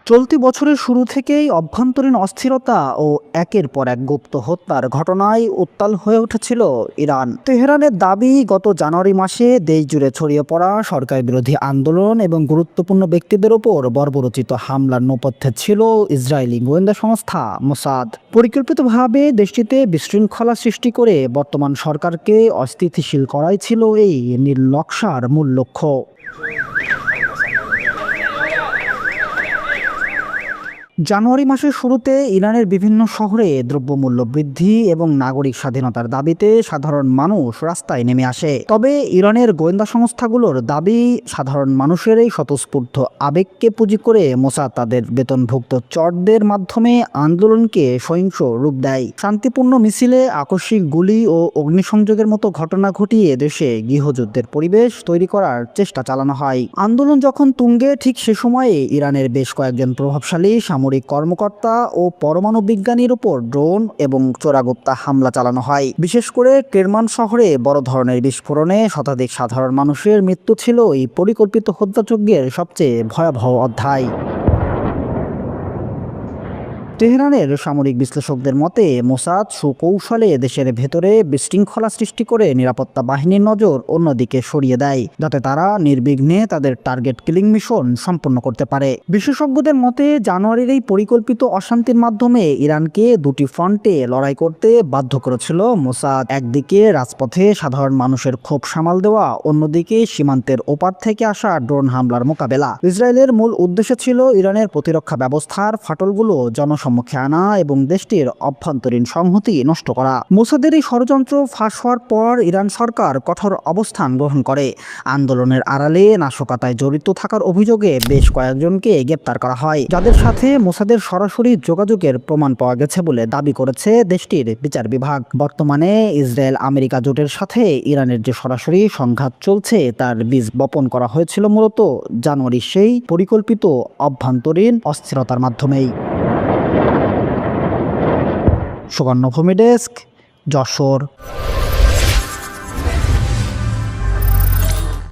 চলতি বছরের শুরু থেকেই অভ্যন্তরীণ অস্থিরতা ও একের পর এক গুপ্ত হত্যার ঘটনায় উত্তাল হয়ে উঠেছিল ইরান। তেহরানের দাবি, গত জানুয়ারি মাসে দেশজুড়ে ছড়িয়ে পড়া সরকার বিরোধী আন্দোলন এবং গুরুত্বপূর্ণ ব্যক্তিদের ওপর বর্বরোচিত হামলার নেপথ্যে ছিল ইসরায়েলি গোয়েন্দা সংস্থা মোসাদ। পরিকল্পিতভাবে দেশটিতে বিশৃঙ্খলা সৃষ্টি করে বর্তমান সরকারকে অস্থিতিশীল করাই ছিল এই নীল নকশার মূল লক্ষ্য। জানুয়ারি মাসের শুরুতে ইরানের বিভিন্ন শহরে দ্রব্যমূল্য বৃদ্ধি এবং নাগরিক স্বাধীনতার দাবিতে সাধারণ মানুষ রাস্তায় নেমে আসে। তবে ইরানের গোয়েন্দা সংস্থাগুলোর দাবি, সাধারণ মানুষের এই স্বতঃস্ফূর্ত আবেগকে পুঁজি করে মোসাদ তাদের বেতনভুক্ত চরদের মাধ্যমে আন্দোলনকে সহিংস রূপ দেয়। শান্তিপূর্ণ মিছিলে আকস্মিক গুলি ও অগ্নিসংযোগের মতো ঘটনা ঘটিয়ে দেশে গৃহযুদ্ধের পরিবেশ তৈরি করার চেষ্টা চালানো হয়। আন্দোলন যখন তুঙ্গে, ঠিক সে সময়ে ইরানের বেশ কয়েকজন প্রভাবশালী সামরিক কর্মকর্তা ও পরমাণু বিজ্ঞানীর উপর ড্রোন এবং চোরাগুপ্তা হামলা চালানো হয়। বিশেষ করে কেরমান শহরে বড় ধরনের বিস্ফোরণে শতাধিক সাধারণ মানুষের মৃত্যু ছিল এই পরিকল্পিত হত্যাযজ্ঞের সবচেয়ে ভয়াবহ অধ্যায়। তেহরানের সামরিক বিশ্লেষকদের মতে, মোসাদ সুকৌশলে দেশের ভেতরে বিশৃঙ্খলা সৃষ্টি করে নিরাপত্তা বাহিনীর নজর অন্যদিকে সরিয়ে দেয়, যাতে তারা নির্বিঘ্নে তাদের টার্গেট কিলিং মিশন সম্পন্ন করতে পারে। বিশেষজ্ঞদের মতে, জানুয়ারির এই পরিকল্পিত অশান্তির মাধ্যমে ইরানকে দুটি ফ্রন্টে লড়াই করতে বাধ্য করেছিল মোসাদ। একদিকে রাজপথে সাধারণ মানুষের ক্ষোভ সামাল দেওয়া, অন্যদিকে সীমান্তের ওপার থেকে আসা ড্রোন হামলার মোকাবেলা। ইসরায়েলের মূল উদ্দেশ্য ছিল ইরানের প্রতিরক্ষা ব্যবস্থার ফাটলগুলো সম্মুখে আনা এবং দেশটির অভ্যন্তরীণ সংহতি নষ্ট করা। মোসাদের এই ষড়যন্ত্র ফাঁস হওয়ার পর ইরান সরকার কঠোর অবস্থান গ্রহণ করে। আন্দোলনের আড়ালে নাশকতায় জড়িত থাকার অভিযোগে বেশ কয়েকজনকে গ্রেপ্তার করা হয়, যাদের সাথে মোসাদের সরাসরি যোগাযোগের প্রমাণ পাওয়া গেছে বলে দাবি করেছে দেশটির বিচার বিভাগ। বর্তমানে ইসরায়েল আমেরিকা জোটের সাথে ইরানের যে সরাসরি সংঘাত চলছে, তার বীজ বপন করা হয়েছিল মূলত জানুয়ারির সেই পরিকল্পিত অভ্যন্তরীণ অস্থিরতার মাধ্যমেই। সুবর্ণভূমি ডেস্ক, যশোর।